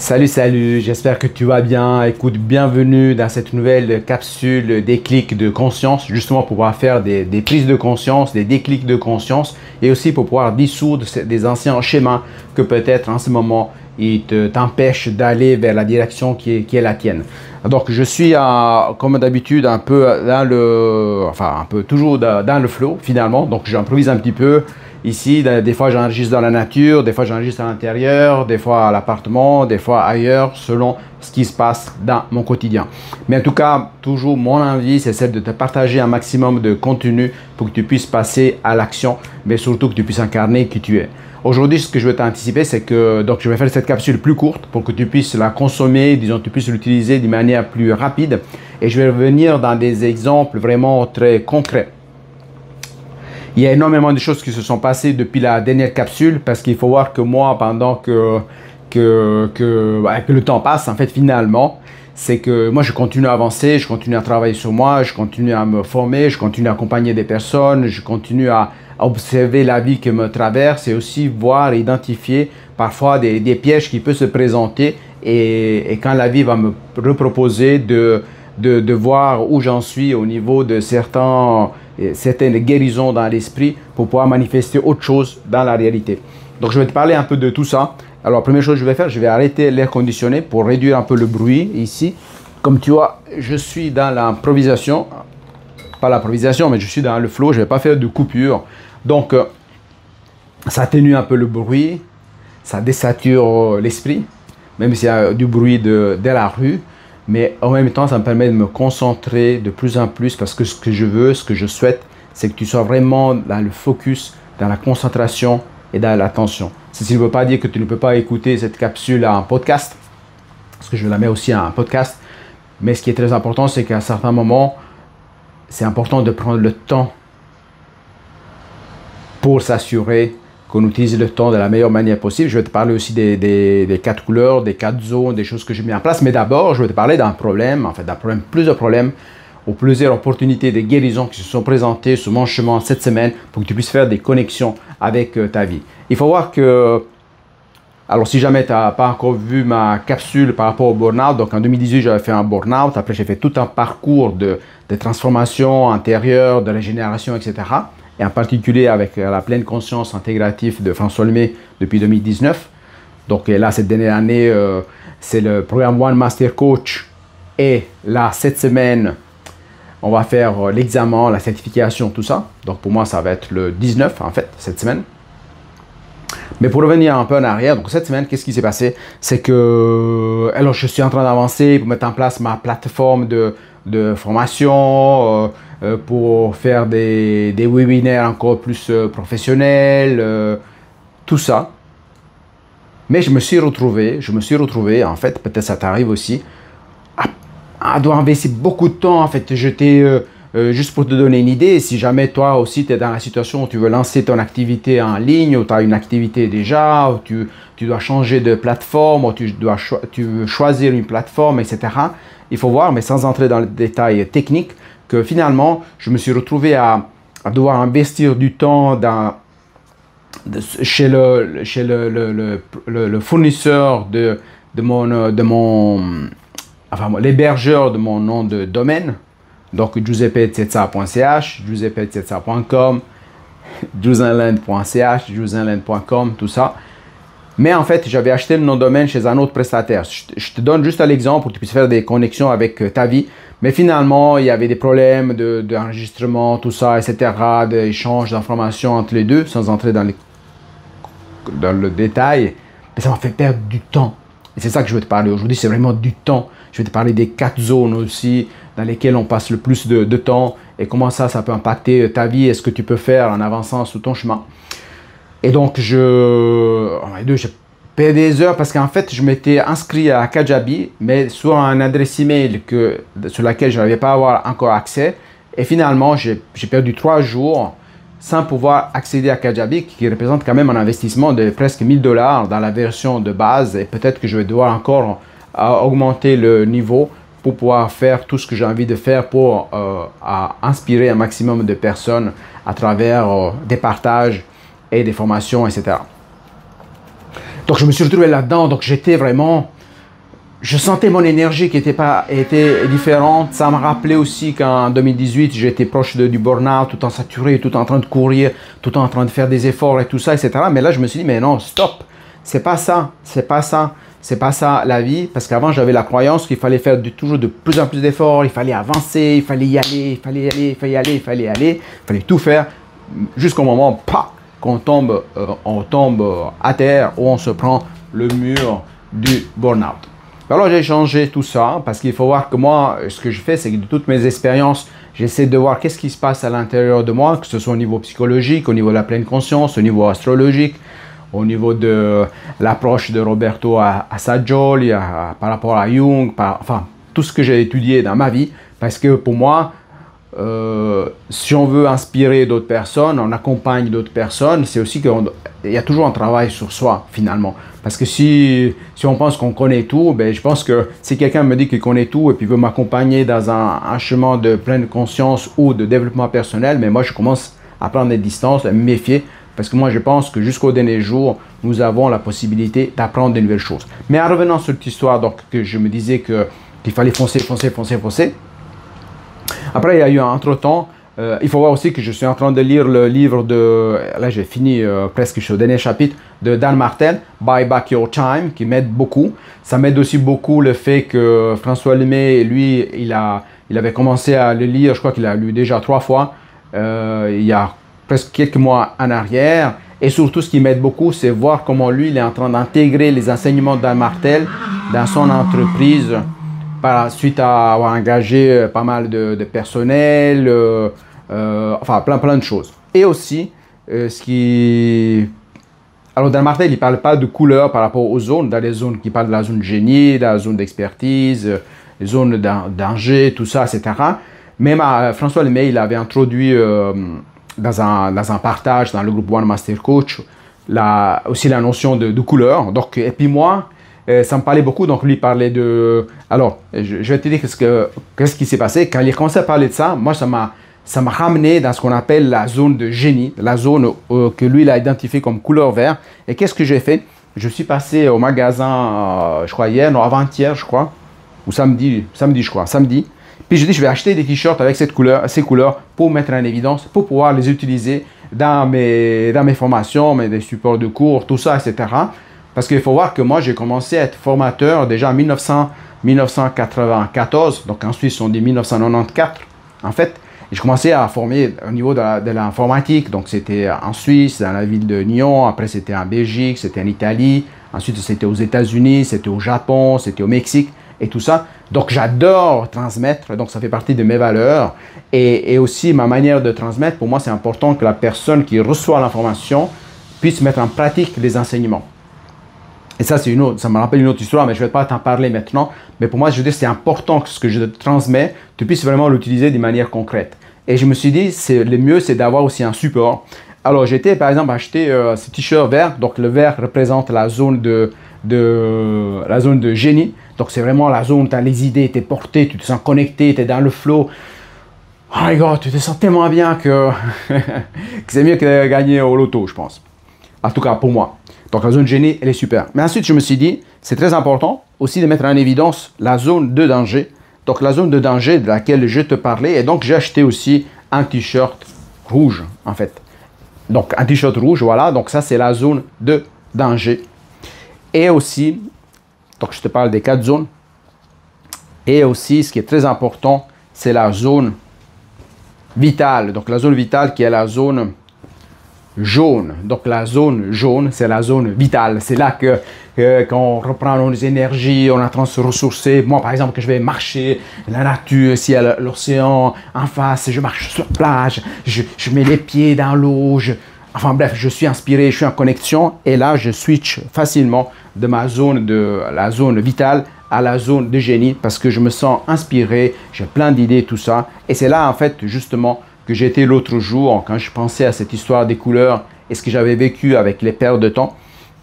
Salut, j'espère que tu vas bien. Écoute, bienvenue dans cette nouvelle capsule déclic de conscience, justement pour pouvoir faire des prises de conscience, des déclics de conscience et aussi pour pouvoir dissoudre des anciens schémas que peut-être en ce moment ils t'empêchent d'aller vers la direction qui est la tienne. Donc je suis comme d'habitude un peu toujours dans le flow finalement, donc j'improvise un petit peu. Ici, des fois j'enregistre dans la nature, des fois j'enregistre à l'intérieur, des fois à l'appartement, des fois ailleurs, selon ce qui se passe dans mon quotidien. Mais en tout cas, toujours mon envie, c'est celle de te partager un maximum de contenu pour que tu puisses passer à l'action, mais surtout que tu puisses incarner qui tu es. Aujourd'hui, ce que je veux t'anticiper, c'est que je vais faire cette capsule plus courte pour que tu puisses la consommer, disons, tu puisses l'utiliser de manière plus rapide. Et je vais revenir dans des exemples vraiment très concrets. Il y a énormément de choses qui se sont passées depuis la dernière capsule parce qu'il faut voir que moi, pendant que le temps passe, en fait, finalement, c'est que moi, je continue à avancer, je continue à travailler sur moi, je continue à me former, je continue à accompagner des personnes, je continue à observer la vie qui me traverse et aussi voir et identifier parfois des pièges qui peuvent se présenter et quand la vie va me reproposer de voir où j'en suis au niveau de certaines guérisons dans l'esprit pour pouvoir manifester autre chose dans la réalité. Donc je vais te parler un peu de tout ça. Alors première chose que je vais faire, je vais arrêter l'air conditionné pour réduire un peu le bruit ici. Comme tu vois, je suis dans l'improvisation, pas l'improvisation, mais je suis dans le flow, je ne vais pas faire de coupure. Donc ça atténue un peu le bruit, ça désature l'esprit, même s'il y a du bruit de la rue. Mais en même temps, ça me permet de me concentrer de plus en plus parce que ce que je veux, ce que je souhaite, c'est que tu sois vraiment dans le focus, dans la concentration et dans l'attention. Ceci ne veut pas dire que tu ne peux pas écouter cette capsule en podcast, parce que je la mets aussi en podcast. Mais ce qui est très important, c'est qu'à un certain moment, c'est important de prendre le temps pour s'assurer qu'on utilise le temps de la meilleure manière possible. Je vais te parler aussi des 4 couleurs, des 4 zones, des choses que j'ai mis en place. Mais d'abord, je vais te parler d'un problème, en fait, plusieurs problèmes ou plusieurs opportunités de guérison qui se sont présentées sur mon chemin cette semaine pour que tu puisses faire des connexions avec ta vie. Il faut voir que, alors si jamais tu n'as pas encore vu ma capsule par rapport au burn-out, donc en 2018, j'avais fait un burn-out. Après, j'ai fait tout un parcours de transformation intérieure, de régénération, etc. Et en particulier avec la pleine conscience intégrative de François Lemay depuis 2019. Donc là, cette dernière année, c'est le programme One Master Coach. Et là, cette semaine, on va faire l'examen, la certification, tout ça. Donc pour moi, ça va être le 19, en fait, cette semaine. Mais pour revenir un peu en arrière, donc cette semaine, qu'est-ce qui s'est passé? C'est que alors, je suis en train d'avancer pour mettre en place ma plateforme de formation, pour faire des webinaires encore plus professionnels, tout ça. Mais je me suis retrouvé, en fait, peut-être ça t'arrive aussi, à devoir investir beaucoup de temps, en fait. Juste pour te donner une idée, si jamais toi aussi tu es dans la situation où tu veux lancer ton activité en ligne, ou tu as une activité déjà, ou tu dois changer de plateforme, ou tu veux choisir une plateforme, etc. Il faut voir, mais sans entrer dans le détail technique, que finalement, je me suis retrouvé à devoir investir du temps chez le fournisseur l'hébergeur de mon nom de domaine. Donc, giuseppezezza.ch, giuseppezezza.com, juzenland.ch, juzenland.com, tout ça. Mais en fait, j'avais acheté le nom de domaine chez un autre prestataire. Je te donne juste l'exemple pour que tu puisses faire des connexions avec ta vie. Mais finalement, il y avait des problèmes d'enregistrement, tout ça, etc., d'échange d'informations entre les deux, sans entrer dans le détail. Mais ça m'a fait perdre du temps. Et c'est ça que je veux te parler aujourd'hui, c'est vraiment du temps. Je vais te parler des 4 zones aussi, dans lesquelles on passe le plus de temps et comment ça peut impacter ta vie et ce que tu peux faire en avançant sur ton chemin. Et donc, j'ai payé des heures parce qu'en fait, je m'étais inscrit à Kajabi, mais sur un adresse email sur laquelle je n'avais pas encore accès. Et finalement, j'ai perdu 3 jours sans pouvoir accéder à Kajabi, qui représente quand même un investissement de presque 1000 $ dans la version de base. Et peut-être que je vais devoir encore augmenter le niveau pour pouvoir faire tout ce que j'ai envie de faire pour inspirer un maximum de personnes à travers des partages et des formations, etc. Donc je me suis retrouvé là-dedans, donc j'étais vraiment je sentais mon énergie qui était différente. Ça me rappelait aussi qu'en 2018, j'étais proche du burn-out, tout en saturé, tout en train de courir, tout en train de faire des efforts et tout ça, etc. Mais là, je me suis dit, mais non, stop, c'est pas ça, c'est pas ça. C'est pas ça la vie, parce qu'avant j'avais la croyance qu'il fallait faire toujours de plus en plus d'efforts, il fallait avancer, il fallait y aller, il fallait y aller, il fallait y aller, il fallait y aller, il fallait tout faire jusqu'au moment qu'on tombe, on tombe à terre ou on se prend le mur du burn-out. Alors j'ai changé tout ça parce qu'il faut voir que moi, ce que je fais, c'est que de toutes mes expériences, j'essaie de voir qu'est-ce qui se passe à l'intérieur de moi, que ce soit au niveau psychologique, au niveau de la pleine conscience, au niveau astrologique, au niveau de l'approche de Roberto à Sajol, par rapport à Jung, enfin tout ce que j'ai étudié dans ma vie, parce que pour moi, si on veut inspirer d'autres personnes, on accompagne d'autres personnes, c'est aussi qu'il y a toujours un travail sur soi finalement. Parce que si on pense qu'on connaît tout, ben, je pense que si quelqu'un me dit qu'il connaît tout et puis veut m'accompagner dans un chemin de pleine conscience ou de développement personnel, mais moi je commence à prendre des distances, à me méfier. Parce que moi, je pense que jusqu'au dernier jour, nous avons la possibilité d'apprendre de nouvelles choses. Mais en revenant sur cette histoire, donc, que je me disais qu'il fallait foncer, foncer, foncer, foncer. Après, il y a eu un entre-temps. Il faut voir aussi que je suis en train de lire le livre de... Là, j'ai fini presque au dernier chapitre de Dan Martel, Buy Back Your Time, qui m'aide beaucoup. Ça m'aide aussi beaucoup le fait que François Lemay, lui, il avait commencé à le lire. Je crois qu'il a lu déjà 3 fois. Il y a presque quelques mois en arrière, et surtout ce qui m'aide beaucoup, c'est voir comment lui, il est en train d'intégrer les enseignements d'Anne Martel dans son entreprise, par suite à avoir engagé pas mal de personnel, enfin plein de choses. Et aussi, alors Dan Martel, il ne parle pas de couleurs par rapport aux zones, dans les zones qui parlent de la zone de génie, de la zone d'expertise, les zones danger, tout ça, etc. Même François Lemay, il avait introduit dans un partage dans le groupe One Master Coach, aussi la notion de couleur. Donc, et puis moi, ça me parlait beaucoup, donc lui parlait de... Alors, je vais te dire qu'est-ce qui s'est passé. Quand il a commencé à parler de ça, moi, ça m'a ramené dans ce qu'on appelle la zone de génie, la zone que lui, il a identifiée comme couleur vert. Et qu'est-ce que j'ai fait? Je suis passé au magasin, je crois hier, non, avant-hier, je crois, ou samedi, je crois, samedi. Puis je dis, je vais acheter des t-shirts avec ces couleurs pour mettre en évidence, pour pouvoir les utiliser dans mes formations, des supports de cours, tout ça, etc. Parce qu'il faut voir que moi, j'ai commencé à être formateur déjà en 1994. Donc en Suisse, on dit 1994. En fait, j'ai commencé à former au niveau de l'informatique. Donc c'était en Suisse, dans la ville de Nyon. Après, c'était en Belgique, c'était en Italie. Ensuite, c'était aux États-Unis, c'était au Japon, c'était au Mexique et tout ça. Donc j'adore transmettre, donc ça fait partie de mes valeurs et aussi ma manière de transmettre. Pour moi, c'est important que la personne qui reçoit l'information puisse mettre en pratique les enseignements. Et ça, ça me rappelle une autre histoire, mais je ne vais pas t'en parler maintenant. Mais pour moi, je veux dire, c'est important que ce que je te transmets, tu puisses vraiment l'utiliser de manière concrète. Et je me suis dit, le mieux, c'est d'avoir aussi un support. Alors, j'étais par exemple acheté ce t-shirt vert. Donc, le vert représente la zone de génie. Donc, c'est vraiment la zone où tu as les idées, tu es porté, tu te sens connecté, tu es dans le flow. Oh my God, tu te sens tellement bien que c'est mieux que de gagner au loto, je pense. En tout cas, pour moi. Donc, la zone de génie, elle est super. Mais ensuite, je me suis dit, c'est très important aussi de mettre en évidence la zone de danger. Donc, la zone de danger de laquelle je te parlais. Et donc, j'ai acheté aussi un t-shirt rouge, en fait. Donc, un t-shirt rouge, voilà. Donc, ça, c'est la zone de danger. Et aussi, donc je te parle des 4 zones. Et aussi, ce qui est très important, c'est la zone vitale. Donc, la zone vitale qui est la zone jaune. Donc, la zone jaune, c'est la zone vitale. C'est là quand on reprend nos énergies, on est en train de se ressourcer. Moi, par exemple, que je vais marcher, la nature, ici, l'océan en face, je marche sur la plage, je mets les pieds dans l'eau, enfin bref, je suis inspiré, je suis en connexion. Et là, je switch facilement de la zone vitale à la zone de génie parce que je me sens inspiré, j'ai plein d'idées, tout ça. Et c'est là, en fait, justement, que j'étais l'autre jour, quand je pensais à cette histoire des couleurs et ce que j'avais vécu avec les pertes de temps,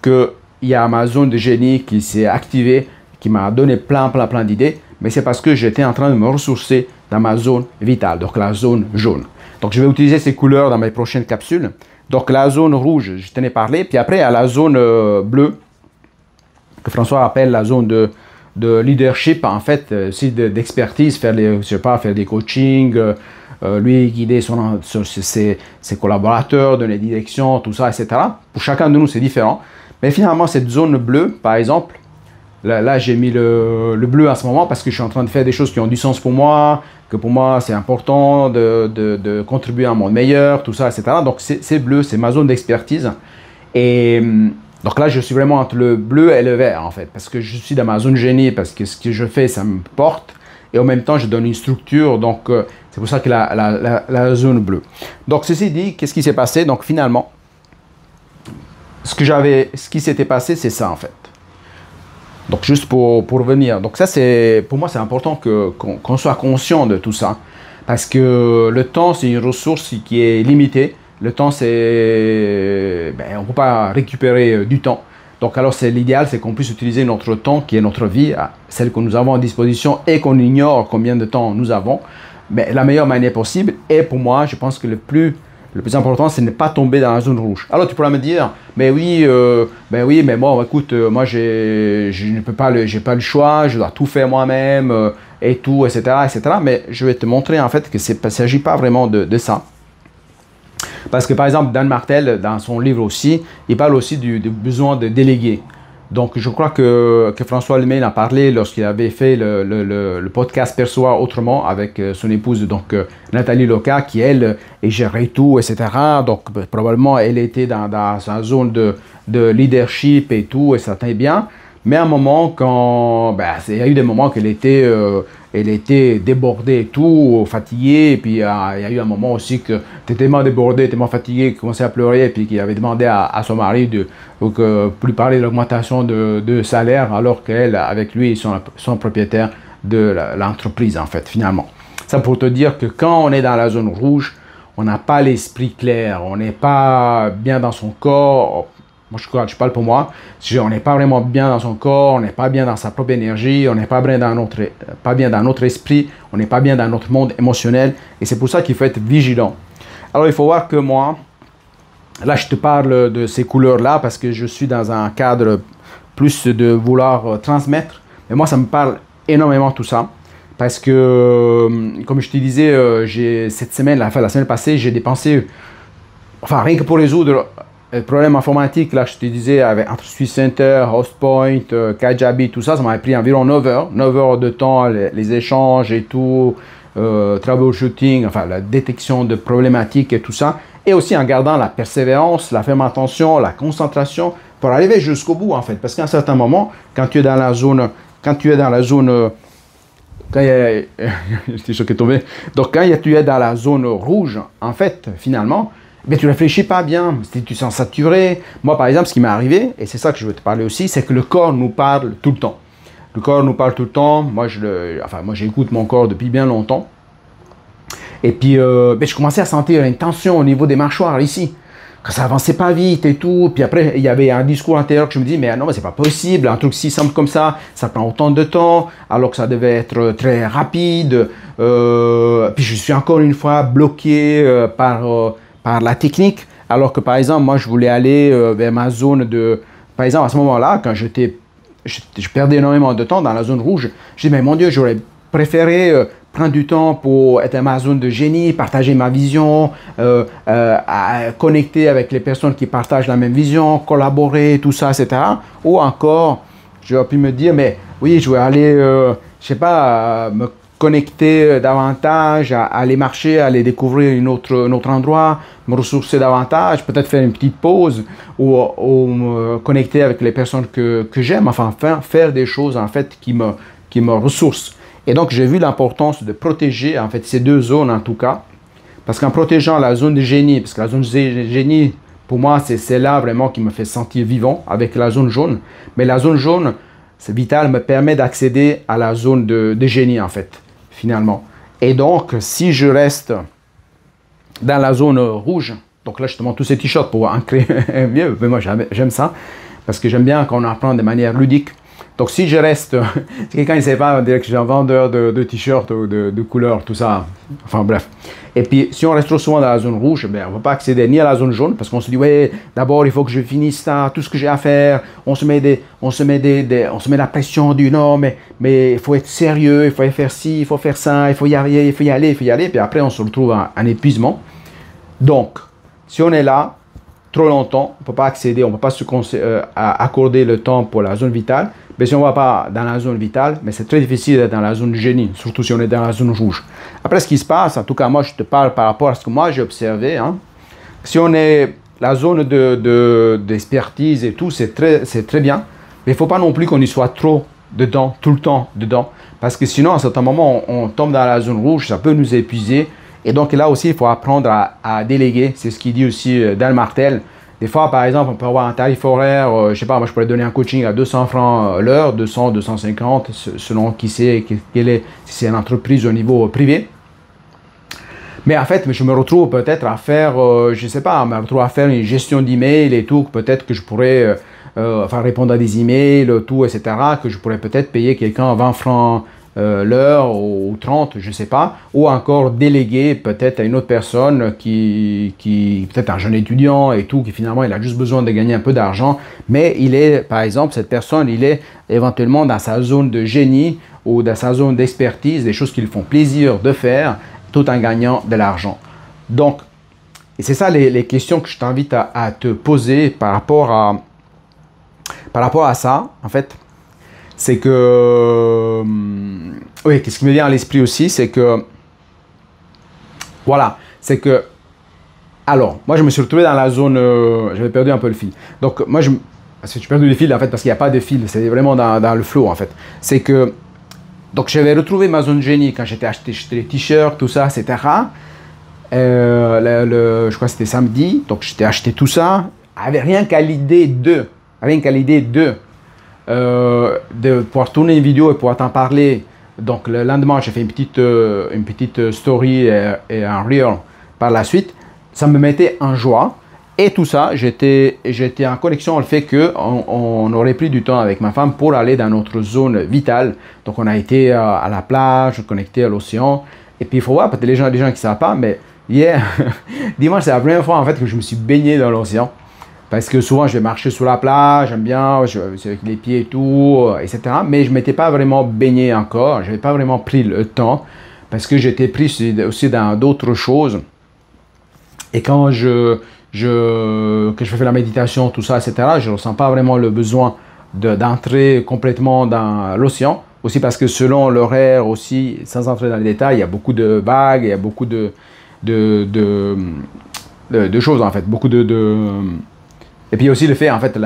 qu'il y a ma zone de génie qui s'est activée, qui m'a donné plein d'idées. Mais c'est parce que j'étais en train de me ressourcer dans ma zone vitale, donc la zone jaune. Donc, je vais utiliser ces couleurs dans mes prochaines capsules. Donc, la zone rouge, je t'en ai parlé. Puis après, à la zone bleue, que François appelle la zone de leadership, en fait, aussi d'expertise, faire je sais pas, faire des coachings, lui guider ses collaborateurs, donner des directions, tout ça, etc. Pour chacun de nous, c'est différent. Mais finalement, cette zone bleue, par exemple, là j'ai mis le bleu à ce moment parce que je suis en train de faire des choses qui ont du sens pour moi, que pour moi c'est important de contribuer à un monde meilleur, tout ça, etc. Donc c'est bleu, c'est ma zone d'expertise. Et donc là, je suis vraiment entre le bleu et le vert, en fait, parce que je suis dans ma zone génie, parce que ce que je fais, ça me porte, et en même temps, je donne une structure, donc c'est pour ça que la zone bleue. Donc, ceci dit, qu'est-ce qui s'est passé? Donc, finalement, ce qui s'était passé, c'est ça, en fait. Donc, juste pour revenir. Donc, ça, pour moi, c'est important qu'on soit conscient de tout ça, parce que le temps, c'est une ressource qui est limitée. Le temps, on ne peut pas récupérer du temps. Donc, alors, l'idéal, c'est qu'on puisse utiliser notre temps, qui est notre vie, celle que nous avons à disposition et qu'on ignore combien de temps nous avons, mais la meilleure manière possible. Et pour moi, je pense que le plus important, c'est de ne pas tomber dans la zone rouge. Alors, tu pourras me dire, mais oui, mais moi, écoute, moi, je n'ai pas le choix, je dois tout faire moi-même, et tout, etc., etc. Mais je vais te montrer, en fait, que il ne s'agit pas vraiment de ça. Parce que par exemple, Dan Martel, dans son livre aussi, il parle aussi du besoin de déléguer. Donc je crois que François Lemay a parlé lorsqu'il avait fait le podcast Perçoit autrement avec son épouse, donc Nathalie Loca, qui elle gérait tout, etc. Donc probablement elle était dans sa zone de leadership et tout, et ça allait bien. Mais à un moment, il y a eu des moments qu'elle était débordée et tout, fatiguée. Et puis il y a eu un moment aussi que tu étais tellement débordée, tellement fatiguée, qu'elle commençait à pleurer. Et puis qu'il avait demandé à son mari de lui parler de l'augmentation de salaire, alors qu'elle, avec lui, ils sont propriétaires de l'entreprise, en fait, finalement. Ça pour te dire que quand on est dans la zone rouge, on n'a pas l'esprit clair, on n'est pas bien dans son corps. Moi, je parle pour moi. On n'est pas vraiment bien dans son corps, on n'est pas bien dans sa propre énergie, on n'est pas bien dans notre esprit, on n'est pas bien dans notre monde émotionnel. Et c'est pour ça qu'il faut être vigilant. Alors, il faut voir que moi, là, je te parle de ces couleurs-là parce que je suis dans un cadre plus de vouloir transmettre. Mais moi, ça me parle énormément tout ça. Parce que, comme je te disais, cette semaine, la semaine passée, j'ai dépensé, enfin, rien que pour résoudre le problème informatique, là, je te disais, entre Swiss Center, Hostpoint, Kajabi, tout ça, ça m'avait pris environ 9 heures. 9 heures de temps, les échanges et tout, troubleshooting, enfin, la détection de problématiques et tout ça. Et aussi en gardant la persévérance, la ferme attention, la concentration pour arriver jusqu'au bout, en fait. Parce qu'à un certain moment, quand tu es dans la zone, quand il y a, j'étais choqué de tomber. Donc, quand tu es dans la zone rouge, en fait, finalement, mais tu ne réfléchis pas bien, tu te sens saturé. Moi, par exemple, ce qui m'est arrivé, et c'est ça que je veux te parler aussi, c'est que le corps nous parle tout le temps. Le corps nous parle tout le temps. Moi, j'écoute mon corps depuis bien longtemps. Et puis, je commençais à sentir une tension au niveau des mâchoires ici. Que ça avançait pas vite et tout. Puis après, il y avait un discours intérieur que je me dis, mais non, mais c'est pas possible. Un truc si simple comme ça prend autant de temps, alors que ça devait être très rapide. Puis je suis encore une fois bloqué par la technique, alors que par exemple, moi je voulais aller vers ma zone de... Par exemple, à ce moment-là, quand je perdais énormément de temps dans la zone rouge, je dis, mais mon Dieu, j'aurais préféré prendre du temps pour être dans ma zone de génie, partager ma vision, connecter avec les personnes qui partagent la même vision, collaborer, tout ça, etc. Ou encore, j'aurais pu me dire, mais oui, je vais aller, je sais pas, me connecter davantage, à aller marcher, à aller découvrir un autre endroit, me ressourcer davantage, peut-être faire une petite pause ou me connecter avec les personnes que j'aime, enfin faire des choses en fait qui me ressourcent. Et donc j'ai vu l'importance de protéger en fait ces deux zones en tout cas, parce qu'en protégeant la zone de génie, parce que la zone de génie pour moi c'est là vraiment qui me fait sentir vivant avec la zone jaune, mais la zone jaune c'est vital, me permet d'accéder à la zone de génie en fait. Finalement. Et donc, si je reste dans la zone rouge, donc là, je te montre tous ces t-shirts pour ancrer mieux, mais moi, j'aime ça, parce que j'aime bien qu'on apprend de manière ludique. Donc si je reste, si quelqu'un ne sait pas, on dirait que je suis un vendeur de t-shirts ou de couleurs, tout ça. Enfin bref. Et puis si on reste trop souvent dans la zone rouge, ben, on ne va pas accéder ni à la zone jaune parce qu'on se dit ouais, d'abord il faut que je finisse ça, tout ce que j'ai à faire. On se met la pression du non, mais il faut être sérieux, il faut faire ci, il faut faire ça, il faut y aller, il faut y aller, il faut y aller. Puis après on se retrouve en épuisement. Donc si on est là trop longtemps, on ne peut pas accéder, on ne peut pas se accorder le temps pour la zone vitale. Mais si on ne va pas dans la zone vitale, mais c'est très difficile d'être dans la zone génie, surtout si on est dans la zone rouge. Après, ce qui se passe, en tout cas, moi, je te parle par rapport à ce que moi j'ai observé. Hein. Si on est la zone d'expertise et tout, c'est très bien. Mais il ne faut pas non plus qu'on y soit trop dedans, tout le temps dedans. Parce que sinon, à un certain moment, on tombe dans la zone rouge, ça peut nous épuiser. Et donc là aussi, il faut apprendre à déléguer. C'est ce qu'il dit aussi Dan Martel. Des fois, par exemple, on peut avoir un tarif horaire, je ne sais pas, moi je pourrais donner un coaching à 200 francs l'heure, 200, 250, selon qui c'est, si c'est une entreprise au niveau privé. Mais en fait, je me retrouve peut-être à faire, je ne sais pas, me retrouve à faire une gestion d'email et tout, peut-être que je pourrais répondre à des emails, tout, etc., que je pourrais peut-être payer quelqu'un 20 francs l'heure ou 30, je ne sais pas, ou encore déléguer peut-être à une autre personne qui peut-être un jeune étudiant et tout, qui finalement il a juste besoin de gagner un peu d'argent, mais il est, par exemple, cette personne, il est éventuellement dans sa zone de génie ou dans sa zone d'expertise, des choses qui lui font plaisir de faire, tout en gagnant de l'argent. Donc, et c'est ça les questions que je t'invite à te poser par rapport à ça, en fait. C'est que, oui, ce qui me vient à l'esprit aussi, c'est que, voilà, c'est que, alors, moi je me suis retrouvé dans la zone, j'avais perdu un peu le fil. Donc, moi, j'ai perdu le fil en fait parce qu'il n'y a pas de fil, c'est vraiment dans le flow en fait. C'est que, donc j'avais retrouvé ma zone génie quand j'étais acheté les t-shirts, tout ça, etc. Je crois que c'était samedi, donc j'étais acheté tout ça, avec rien qu'à l'idée de pouvoir tourner une vidéo et pouvoir t'en parler. Donc le lendemain, j'ai fait une petite story et un reel par la suite. Ça me mettait en joie. Et tout ça, j'étais en connexion au fait qu'on aurait pris du temps avec ma femme pour aller dans notre zone vitale. Donc on a été à la plage, connecté à l'océan. Et puis il faut voir, peut-être les gens qui ne savent pas, mais hier, dimanche, c'est la première fois en fait que je me suis baigné dans l'océan. Parce que souvent, je vais marcher sur la plage, j'aime bien, avec les pieds et tout, etc. Mais je ne m'étais pas vraiment baigné encore, je n'avais pas vraiment pris le temps, parce que j'étais pris aussi dans d'autres choses. Et quand que je fais la méditation, tout ça, etc., je ne ressens pas vraiment le besoin d'entrer complètement dans l'océan. Aussi parce que selon l'horaire aussi, sans entrer dans les détails, il y a beaucoup de vagues, il y a beaucoup de choses en fait, beaucoup Et puis aussi le fait, en fait,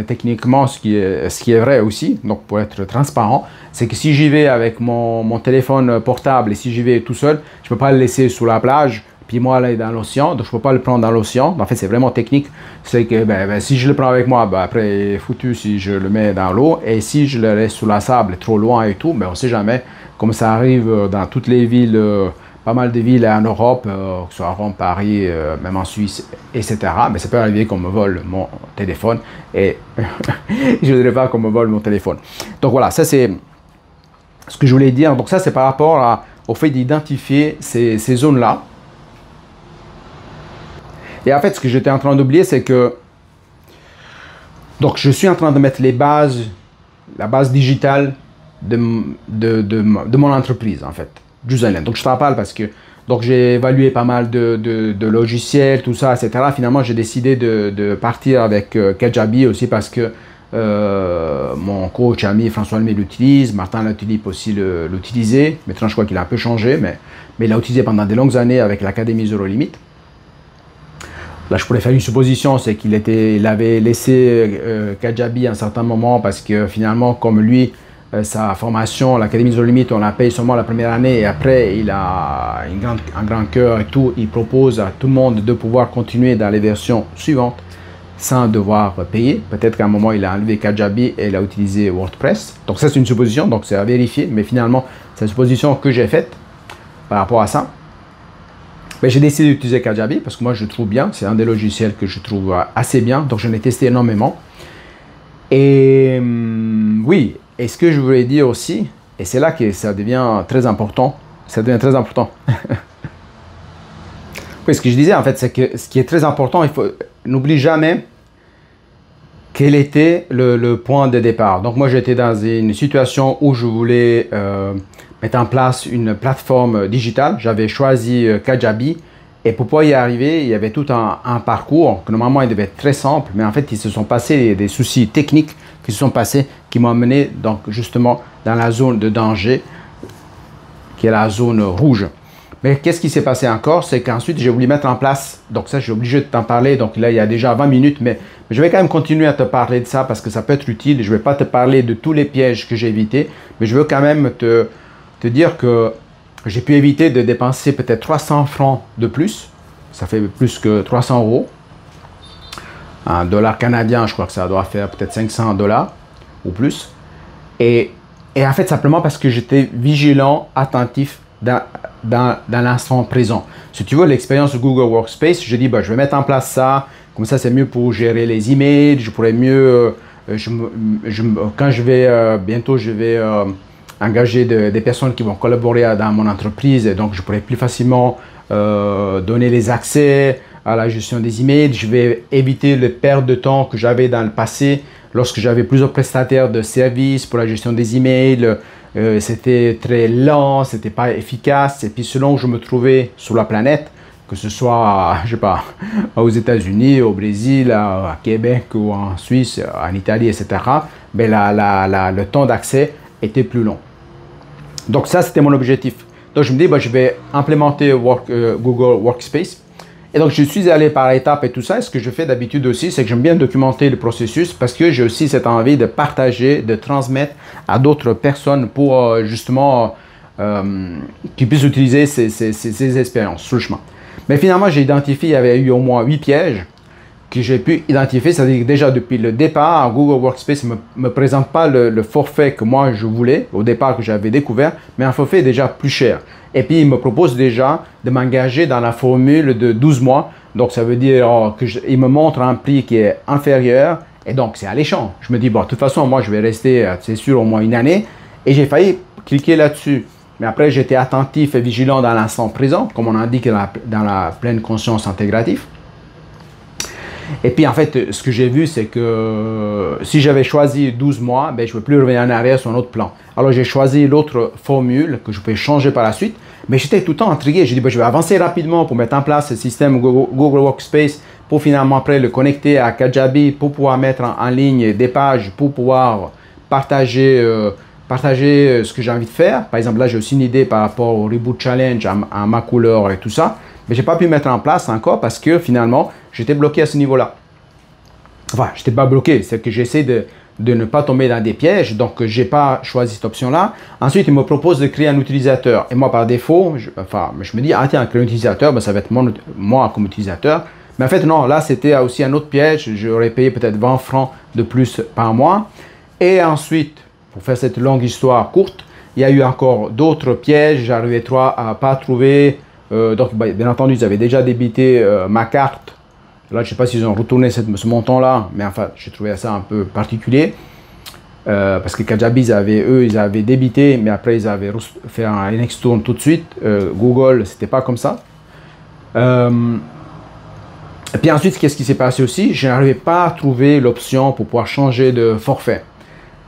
techniquement, ce qui est vrai aussi, donc pour être transparent, c'est que si j'y vais avec mon téléphone portable et si j'y vais tout seul, je ne peux pas le laisser sous la plage, puis moi aller dans l'océan, donc je ne peux pas le prendre dans l'océan. En fait, c'est vraiment technique. C'est que si je le prends avec moi, après, foutu si je le mets dans l'eau, et si je le laisse sous la sable, trop loin et tout, on ne sait jamais, comme ça arrive dans toutes les villes, pas mal de villes en Europe, que ce soit à Rome, Paris, même en Suisse, etc. Mais ça peut arriver qu'on me vole mon téléphone et je ne voudrais pas qu'on me vole mon téléphone. Donc voilà, ça c'est ce que je voulais dire. Donc ça c'est par rapport au fait d'identifier ces zones-là. Et en fait, ce que j'étais en train d'oublier, c'est que donc je suis en train de mettre la base digitale de mon entreprise en fait. Donc je t'en parle parce que j'ai évalué pas mal de logiciels, tout ça, etc. Finalement, j'ai décidé de partir avec Kajabi aussi parce que mon coach ami François Lemay l'utilise, Martin Latulippe aussi l'utilisait. Maintenant, je crois qu'il a un peu changé, mais il l'a utilisé pendant des longues années avec l'Académie Zero Limit. Là, je pourrais faire une supposition, c'est qu'il avait laissé Kajabi à un certain moment parce que finalement, comme lui, sa formation, l'Académie Zero Limit, on la paye seulement la première année et après, il a un grand cœur et tout. Il propose à tout le monde de pouvoir continuer dans les versions suivantes sans devoir payer. Peut-être qu'à un moment, il a enlevé Kajabi et il a utilisé WordPress. Donc ça, c'est une supposition, donc c'est à vérifier. Mais finalement, c'est une supposition que j'ai faite par rapport à ça. Mais j'ai décidé d'utiliser Kajabi parce que moi, je trouve bien. C'est un des logiciels que je trouve assez bien. Donc, j'en ai testé énormément. Et oui, Et ce que je voulais dire aussi, et c'est là que ça devient très important, Oui, ce que je disais en fait, c'est que ce qui est très important, n'oublie jamais quel était le point de départ. Donc moi, j'étais dans une situation où je voulais mettre en place une plateforme digitale. J'avais choisi Kajabi. Et pour pouvoir y arriver, il y avait tout un parcours que normalement il devait être très simple, mais en fait il se sont passés des soucis techniques qui se sont passés, qui m'ont amené donc justement dans la zone de danger, qui est la zone rouge. Mais qu'est-ce qui s'est passé encore? C'est qu'ensuite j'ai voulu mettre en place, donc ça j'ai obligé de t'en parler, donc là il y a déjà 20 minutes, mais je vais quand même continuer à te parler de ça parce que ça peut être utile. Je ne vais pas te parler de tous les pièges que j'ai évités, mais je veux quand même te dire que j'ai pu éviter de dépenser peut-être 300 francs de plus. Ça fait plus que 300 euros. Un dollar canadien, je crois que ça doit faire peut-être 500 dollars ou plus. Et en fait, simplement parce que j'étais vigilant, attentif dans l'instant présent. Si tu veux l'expérience de Google Workspace, je dis, bah, je vais mettre en place ça. Comme ça, c'est mieux pour gérer les emails. Je pourrais mieux... quand je vais... bientôt, je vais... engager des personnes qui vont collaborer dans mon entreprise, et donc je pourrais plus facilement donner les accès à la gestion des emails. Je vais éviter le perte de temps que j'avais dans le passé lorsque j'avais plusieurs prestataires de services pour la gestion des emails. C'était très lent, c'était pas efficace, et puis selon où je me trouvais sur la planète, que ce soit, je sais pas, aux États-Unis, au Brésil, à Québec ou en Suisse, en Italie, etc., ben le temps d'accès était plus long. Donc ça, c'était mon objectif. Donc je me dis, bah, je vais implémenter Google Workspace. Et donc je suis allé par étapes et tout ça. Et ce que je fais d'habitude aussi, c'est que j'aime bien documenter le processus parce que j'ai aussi cette envie de partager, de transmettre à d'autres personnes pour justement qu'ils puissent utiliser ces expériences sur le chemin. Mais finalement, j'ai identifié, il y avait eu au moins 8 pièges que j'ai pu identifier. C'est-à-dire que déjà depuis le départ, Google Workspace ne me présente pas le forfait que moi je voulais au départ, que j'avais découvert, mais un forfait déjà plus cher. Et puis il me propose déjà de m'engager dans la formule de 12 mois. Donc ça veut dire qu'il me montre un prix qui est inférieur, et donc c'est alléchant. Je me dis, bon, de toute façon, moi je vais rester, c'est sûr, au moins une année. Et j'ai failli cliquer là-dessus. Mais après, j'étais attentif et vigilant dans l'instant présent, comme on indique dans la pleine conscience intégrative. Et puis en fait, ce que j'ai vu, c'est que si j'avais choisi 12 mois, ben, je ne peux plus revenir en arrière sur un autre plan. Alors j'ai choisi l'autre formule que je peux changer par la suite, mais j'étais tout le temps intrigué. J'ai dit, ben, je vais avancer rapidement pour mettre en place ce système Google Workspace, pour finalement après le connecter à Kajabi, pour pouvoir mettre en ligne des pages, pour pouvoir partager ce que j'ai envie de faire. Par exemple, là, j'ai aussi une idée par rapport au Reboot Challenge, à ma couleur et tout ça. Mais je n'ai pas pu mettre en place encore parce que finalement, j'étais bloqué à ce niveau-là. Enfin, je n'étais pas bloqué, c'est que j'essaie de ne pas tomber dans des pièges, donc je n'ai pas choisi cette option-là. Ensuite, il me propose de créer un utilisateur. Et moi, par défaut, je me dis, ah tiens, créer un utilisateur, ben, ça va être moi comme utilisateur. Mais en fait, non, là, c'était aussi un autre piège. J'aurais payé peut-être 20 francs de plus par mois. Et ensuite, pour faire cette longue histoire courte, il y a eu encore d'autres pièges. J'arrivais à pas trouver... donc, bien entendu, ils avaient déjà débité ma carte. Là, je ne sais pas s'ils ont retourné ce montant-là, mais enfin, j'ai trouvé ça un peu particulier. Parce que Kajabi, ils avaient débité, mais après, ils avaient fait un extourne tout de suite. Google, c'était pas comme ça. Et puis ensuite, qu'est-ce qui s'est passé aussi? Je n'arrivais pas à trouver l'option pour pouvoir changer de forfait.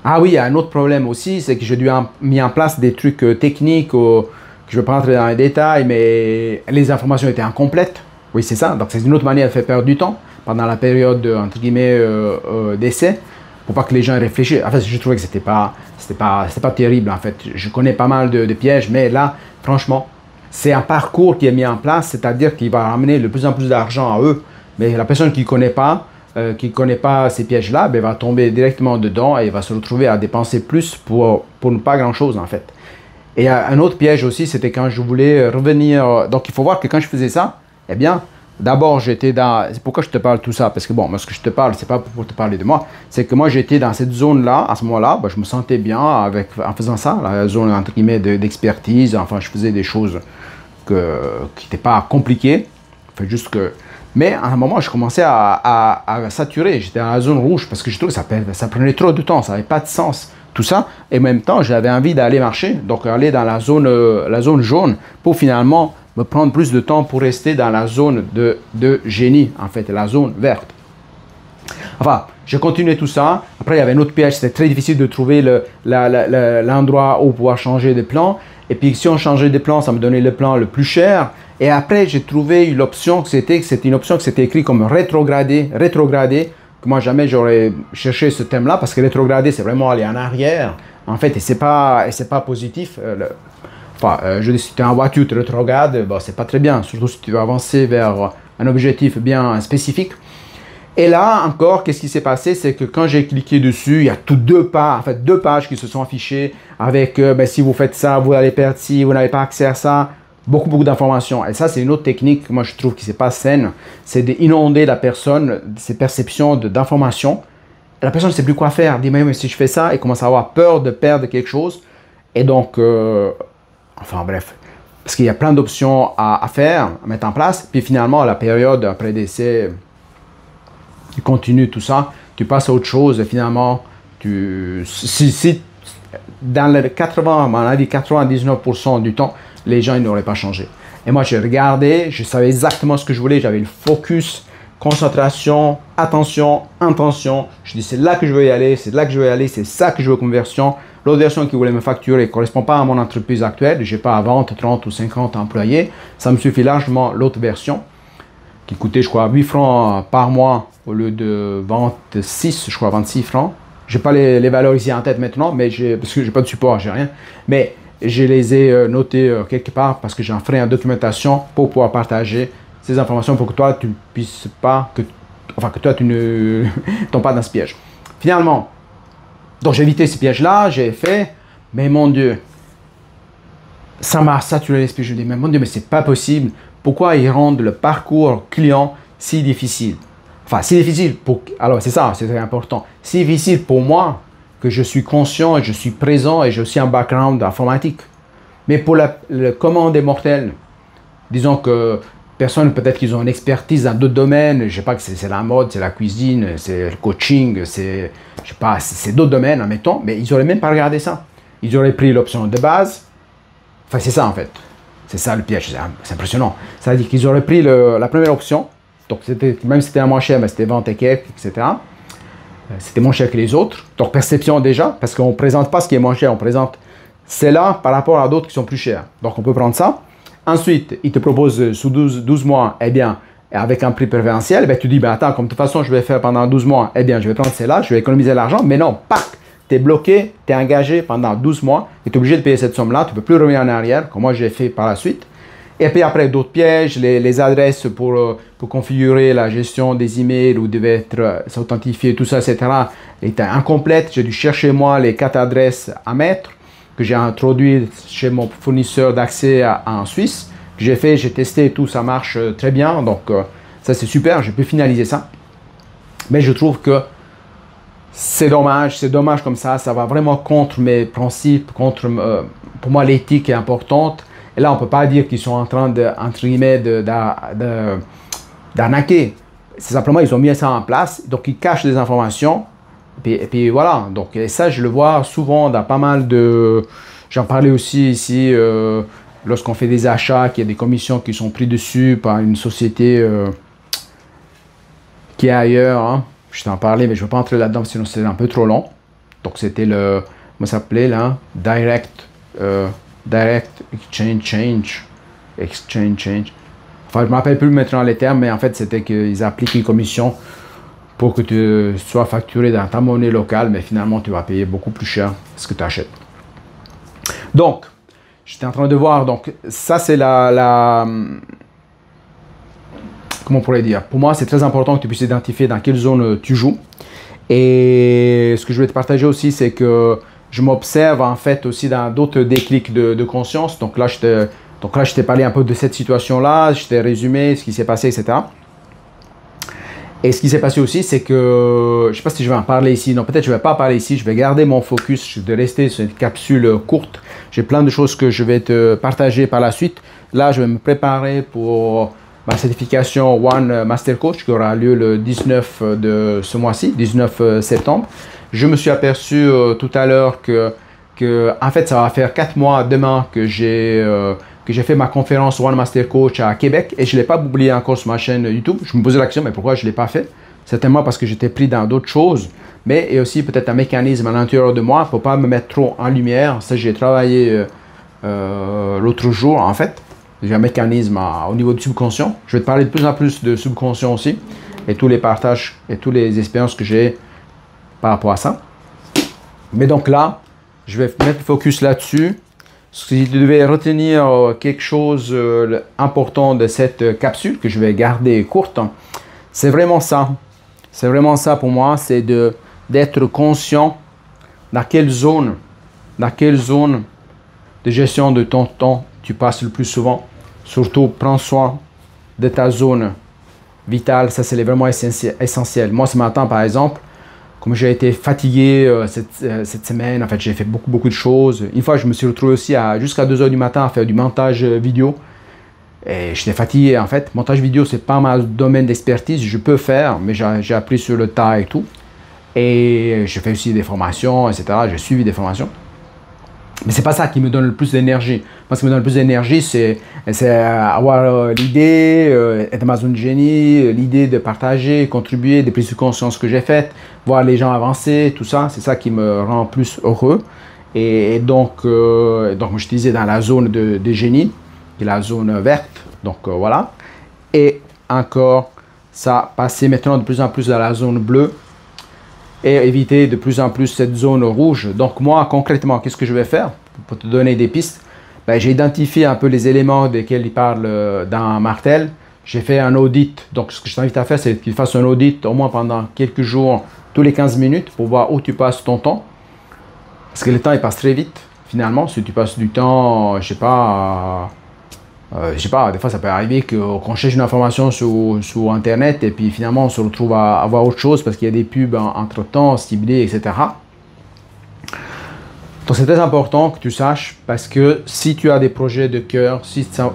Ah oui, il y a un autre problème aussi, c'est que j'ai dû mis en place des trucs techniques que je ne vais pas rentrer dans les détails, mais les informations étaient incomplètes. Oui, c'est ça. Donc, c'est une autre manière de faire perdre du temps pendant la période, entre guillemets, d'essai, pour pas que les gens réfléchissent. En fait, je trouvais que c'était pas terrible, en fait. Je connais pas mal de pièges, mais là, franchement, c'est un parcours qui est mis en place, c'est-à-dire qu'il va ramener de plus en plus d'argent à eux. Mais la personne qui ne connaît pas, ces pièges-là, ben, va tomber directement dedans et va se retrouver à dépenser plus pour ne pas grand-chose, en fait. Et un autre piège aussi, c'était quand je voulais revenir. Donc, il faut voir que quand je faisais ça, eh bien, d'abord, j'étais dans... C'est pourquoi je te parle de tout ça. Parce que, bon, moi, ce que je te parle, c'est pas pour te parler de moi. C'est que moi, j'étais dans cette zone-là, à ce moment-là. Ben, je me sentais bien en faisant ça, la zone, entre guillemets, d'expertise. Enfin, je faisais des choses qui n'étaient pas compliquées. Enfin, juste que... Mais à un moment, je commençais à saturer. J'étais dans la zone rouge parce que je trouvais que ça prenait trop de temps. Ça n'avait pas de sens tout ça. Et en même temps, j'avais envie d'aller marcher, donc aller dans la zone jaune pour finalement me prendre plus de temps pour rester dans la zone de génie, en fait, la zone verte. Enfin, j'ai continué tout ça. Après, il y avait un autre piège. C'était très difficile de trouver l'endroit où pouvoir changer de plan. Et puis, si on changeait de plan, ça me donnait le plan le plus cher. Et après, j'ai trouvé l'option que c'était une option que c'était écrit comme rétrogradé. Rétrogradé, que moi, jamais j'aurais cherché ce thème-là, parce que rétrogradé, c'est vraiment aller en arrière. En fait, et c'est pas positif. Je dis, si tu es en voiture, tu rétrogrades, bon, c'est pas très bien. Surtout si tu veux avancer vers un objectif bien spécifique. Et là, encore, qu'est-ce qui s'est passé? C'est que quand j'ai cliqué dessus, il y a deux pages qui se sont affichées avec si vous faites ça, vous allez perdre ci, vous n'avez pas accès à ça. Beaucoup d'informations. Et ça, c'est une autre technique que moi, je trouve qui n'est pas saine. C'est d'inonder la personne, ses perceptions d'informations. La personne ne sait plus quoi faire. Elle dit, mais si je fais ça, elle commence à avoir peur de perdre quelque chose. Et donc, enfin bref, parce qu'il y a plein d'options à faire, à mettre en place. Puis finalement, à la période après décès, tu continues tout ça, tu passes à autre chose. Et finalement, si dans les 99% du temps, les gens n'auraient pas changé. Et moi, j'ai regardé, je savais exactement ce que je voulais, j'avais le focus, concentration, attention, intention. Je dis, c'est là que je veux y aller, c'est là que je veux y aller, c'est ça que je veux comme version. L'autre version qui voulait me facturer ne correspond pas à mon entreprise actuelle, je n'ai pas à 20, 30 ou 50 employés. Ça me suffit largement l'autre version, qui coûtait, je crois, 8 francs par mois au lieu de 26, je crois, 26 francs. Je n'ai pas les valeurs ici en tête maintenant, mais parce que je n'ai pas de support, je n'ai rien. Mais je les ai notés quelque part parce que j'en ferai une documentation pour pouvoir partager ces informations pour que toi, tu ne puisses pas, que toi, tu ne tombes pas dans ce piège. Finalement, donc j'ai évité ces pièges-là, j'ai fait, mais mon Dieu, ça m'a saturé l'esprit. Je me dis, mais mon Dieu, mais c'est pas possible. Pourquoi ils rendent le parcours client si difficile? Enfin, si difficile pour... Alors, c'est ça, c'est très important. Si difficile pour moi, que je suis conscient et je suis présent et j'ai aussi un background informatique. Mais pour le commun des mortels, disons que personne, peut-être qu'ils ont une expertise dans d'autres domaines, je ne sais pas, que c'est la mode, c'est la cuisine, c'est le coaching, c'est, je sais pas, c'est d'autres domaines, admettons, mais ils n'auraient même pas regardé ça. Ils auraient pris l'option de base. Enfin, c'est ça en fait. C'est ça le piège, c'est impressionnant. Ça veut dire qu'ils auraient pris la première option, donc même si c'était un moins cher, mais c'était vente et quête, etc. C'était moins cher que les autres. Donc, perception déjà, parce qu'on ne présente pas ce qui est moins cher, on présente celle-là par rapport à d'autres qui sont plus chers. Donc, on peut prendre ça. Ensuite, il te propose sous 12 mois, eh bien, avec un prix préférentiel, eh bien, tu dis, ben, attends, comme de toute façon, je vais faire pendant 12 mois, eh bien, je vais prendre celle-là, je vais économiser l'argent. Mais non, pac, tu es bloqué, tu es engagé pendant 12 mois et tu es obligé de payer cette somme-là. Tu ne peux plus revenir en arrière, comme moi, j'ai fait par la suite. Et puis après, d'autres pièges, les adresses pour configurer la gestion des emails ou devait être s'authentifier, tout ça, etc. étaient incomplètes. J'ai dû chercher moi les 4 adresses à mettre que j'ai introduit chez mon fournisseur d'accès en Suisse. J'ai testé, tout ça marche très bien. Donc ça c'est super, j'ai pu finaliser ça. Mais je trouve que c'est dommage comme ça va vraiment contre mes principes, contre, pour moi l'éthique est importante. Et là, on ne peut pas dire qu'ils sont en train entre guillemets, d'arnaquer. C'est simplement, ils ont mis ça en place, donc ils cachent des informations. Et puis voilà, donc et ça, je le vois souvent dans pas mal de... J'en parlais aussi ici, lorsqu'on fait des achats, qu'il y a des commissions qui sont prises dessus par une société qui est ailleurs. Hein. Je t'en parlais, mais je ne vais pas entrer là-dedans, sinon c'est un peu trop long. Donc c'était comment ça s'appelait là? Direct Exchange. Enfin, je ne me rappelle plus maintenant les termes, mais en fait, c'était qu'ils appliquent une commission pour que tu sois facturé dans ta monnaie locale, mais finalement, tu vas payer beaucoup plus cher ce que tu achètes. Donc, j'étais en train de voir, donc ça, c'est comment on pourrait dire? Pour moi, c'est très important que tu puisses identifier dans quelle zone tu joues. Et ce que je vais te partager aussi, c'est que je m'observe en fait aussi dans d'autres déclics de conscience. Donc là, je t'ai parlé un peu de cette situation-là, je t'ai résumé ce qui s'est passé, etc. Et ce qui s'est passé aussi, c'est que, je ne sais pas si je vais en parler ici, non, peut-être je ne vais pas en parler ici, je vais garder mon focus, je vais rester sur une capsule courte. J'ai plein de choses que je vais te partager par la suite. Là, je vais me préparer pour ma certification One Master Coach qui aura lieu le 19 de ce mois-ci, 19 septembre. Je me suis aperçu tout à l'heure que en fait ça va faire 4 mois demain que j'ai fait ma conférence One Master Coach à Québec et je ne l'ai pas publié encore sur ma chaîne YouTube. Je me posais la question, mais pourquoi je ne l'ai pas fait? Certainement parce que j'étais pris dans d'autres choses, mais il y a aussi peut-être un mécanisme à l'intérieur de moi. Il ne faut pas me mettre trop en lumière. Ça, j'ai travaillé l'autre jour, en fait. J'ai un mécanisme au niveau du subconscient. Je vais te parler de plus en plus de subconscient aussi et tous les partages et toutes les expériences que j'ai par rapport à ça. Mais donc là, je vais mettre le focus là-dessus. Si tu devais retenir quelque chose d'important de cette capsule que je vais garder courte, c'est vraiment ça. C'est vraiment ça pour moi, c'est d'être conscient dans quelle zone de gestion de ton temps tu passes le plus souvent. Surtout, prends soin de ta zone vitale, ça c'est vraiment essentiel. Moi ce matin par exemple, comme j'ai été fatigué cette semaine, en fait j'ai fait beaucoup de choses. Une fois je me suis retrouvé aussi jusqu'à 2 h du matin à faire du montage vidéo. Et j'étais fatigué en fait. Montage vidéo, c'est pas mon domaine d'expertise. Je peux faire, mais j'ai appris sur le tas et tout. Et j'ai fait aussi des formations, etc. J'ai suivi des formations. Mais c'est pas ça qui me donne le plus d'énergie. Moi, ce qui me donne le plus d'énergie, c'est avoir l'idée, être dans ma zone de génie, l'idée de partager, contribuer, des prises de conscience que j'ai faites, voir les gens avancer, tout ça. C'est ça qui me rend plus heureux. Et donc je disais dans la zone de génie, qui est la zone verte, donc voilà. Et encore, ça, passer maintenant de plus en plus dans la zone bleue et éviter de plus en plus cette zone rouge. Donc moi, concrètement, qu'est-ce que je vais faire pour te donner des pistes? Ben, j'ai identifié un peu les éléments desquels il parle dans Martel. J'ai fait un audit. Donc ce que je t'invite à faire, c'est que tu fasses un audit au moins pendant quelques jours, tous les 15 minutes, pour voir où tu passes ton temps. Parce que le temps, il passe très vite, finalement. Si tu passes du temps, je sais pas, des fois ça peut arriver qu'on cherche une information sur Internet et puis finalement on se retrouve à voir autre chose parce qu'il y a des pubs entre-temps, ciblées, etc. Donc c'est très important que tu saches parce que si tu as des projets de cœur,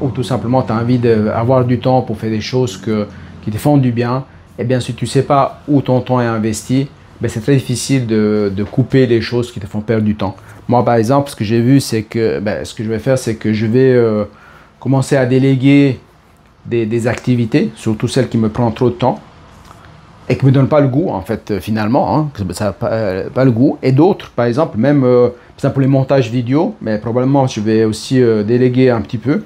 ou tout simplement tu as envie d'avoir du temps pour faire des choses qui te font du bien, et bien si tu ne sais pas où ton temps est investi, ben, c'est très difficile de couper les choses qui te font perdre du temps. Moi par exemple, ce que j'ai vu, c'est que ce que je vais faire, c'est que je vais commencer à déléguer des activités, surtout celles qui me prennent trop de temps et qui ne me donnent pas le goût en fait finalement, hein, ça n'a pas le goût. Et d'autres, par exemple, même pour les montages vidéo, mais probablement je vais aussi déléguer un petit peu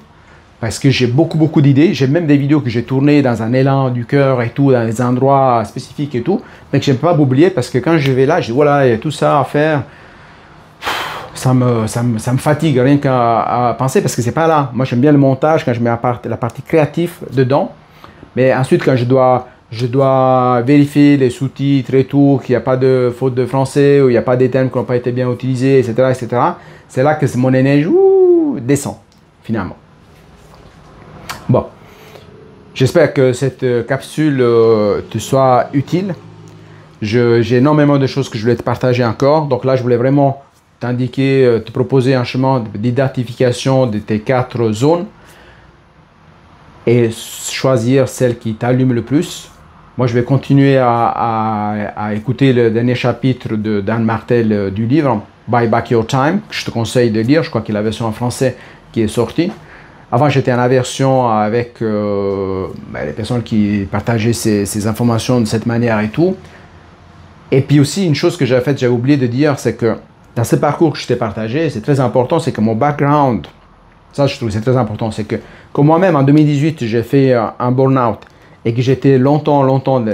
parce que j'ai beaucoup d'idées. J'ai même des vidéos que j'ai tournées dans un élan du cœur et tout, dans des endroits spécifiques et tout, mais que je n'aime pas m'oublier parce que quand je vais là, je dis voilà, il y a tout ça à faire. Ça me fatigue rien qu'à penser parce que c'est pas là. Moi j'aime bien le montage quand je mets la partie créative dedans, mais ensuite quand je dois vérifier les sous-titres et tout, qu'il n'y a pas de faute de français ou il n'y a pas des termes qui n'ont pas été bien utilisés, etc. C'est là que mon énergie descend finalement. Bon, j'espère que cette capsule te soit utile. J'ai énormément de choses que je voulais te partager encore, donc là je voulais vraiment t'indiquer, te proposer un chemin d'identification de tes 4 zones et choisir celle qui t'allume le plus. Moi, je vais continuer à écouter le dernier chapitre d'Anne Martel du livre Buy Back Your Time, que je te conseille de lire. Je crois qu'il y a la version en français qui est sortie. Avant, j'étais en version avec les personnes qui partageaient ces informations de cette manière et tout. Et puis aussi, une chose que j'avais oublié de dire, c'est que dans ce parcours que je t'ai partagé, c'est très important, c'est que mon background, ça je trouve c'est très important, c'est que moi-même en 2018, j'ai fait un burn-out et que j'étais longtemps,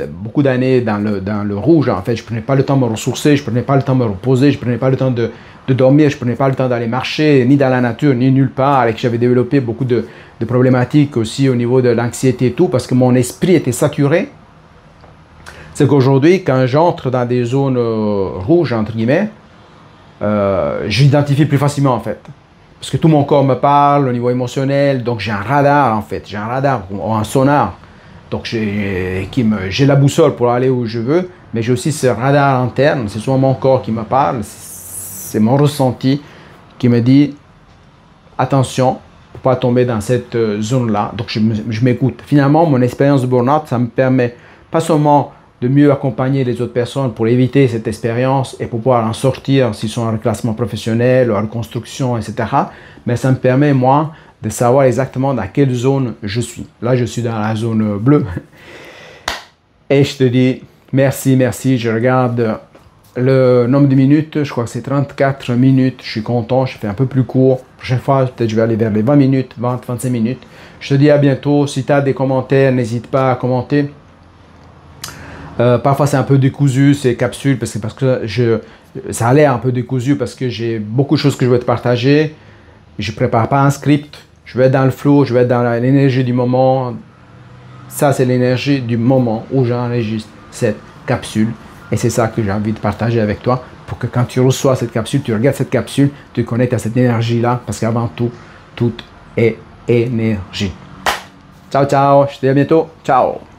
beaucoup d'années dans le rouge. En fait, je ne prenais pas le temps de me ressourcer, je ne prenais pas le temps de me reposer, je ne prenais pas le temps de dormir, je ne prenais pas le temps d'aller marcher, ni dans la nature, ni nulle part, et que j'avais développé beaucoup de problématiques aussi au niveau de l'anxiété et tout, parce que mon esprit était saturé. C'est qu'aujourd'hui, quand j'entre dans des zones rouges, entre guillemets, j'identifie plus facilement en fait. Parce que tout mon corps me parle au niveau émotionnel, donc j'ai un radar en fait, j'ai un radar ou un sonar. Donc j'ai la boussole pour aller où je veux, mais j'ai aussi ce radar interne, c'est souvent mon corps qui me parle, c'est mon ressenti qui me dit attention, pour pas tomber dans cette zone-là. Donc, je m'écoute. Finalement, mon expérience de burn-out, ça me permet pas seulement de mieux accompagner les autres personnes pour éviter cette expérience et pour pouvoir en sortir s'ils sont en reclassement professionnel ou en reconstruction, etc. Mais ça me permet, moi, de savoir exactement dans quelle zone je suis. Là, je suis dans la zone bleue. Et je te dis merci, merci. Je regarde le nombre de minutes. Je crois que c'est 34 minutes. Je suis content. Je fais un peu plus court. La prochaine fois, peut-être je vais aller vers les 20 minutes, 20, 25 minutes. Je te dis à bientôt. Si tu as des commentaires, n'hésite pas à commenter. Parfois, c'est un peu décousu ces capsules parce que ça a l'air un peu décousu parce que j'ai beaucoup de choses que je veux te partager. Je ne prépare pas un script. Je vais être dans le flow, je vais être dans l'énergie du moment. Ça, c'est l'énergie du moment où j'enregistre cette capsule. Et c'est ça que j'ai envie de partager avec toi pour que quand tu reçois cette capsule, tu regardes cette capsule, tu te connectes à cette énergie-là parce qu'avant tout, tout est énergie. Ciao, ciao. Je te dis à bientôt. Ciao.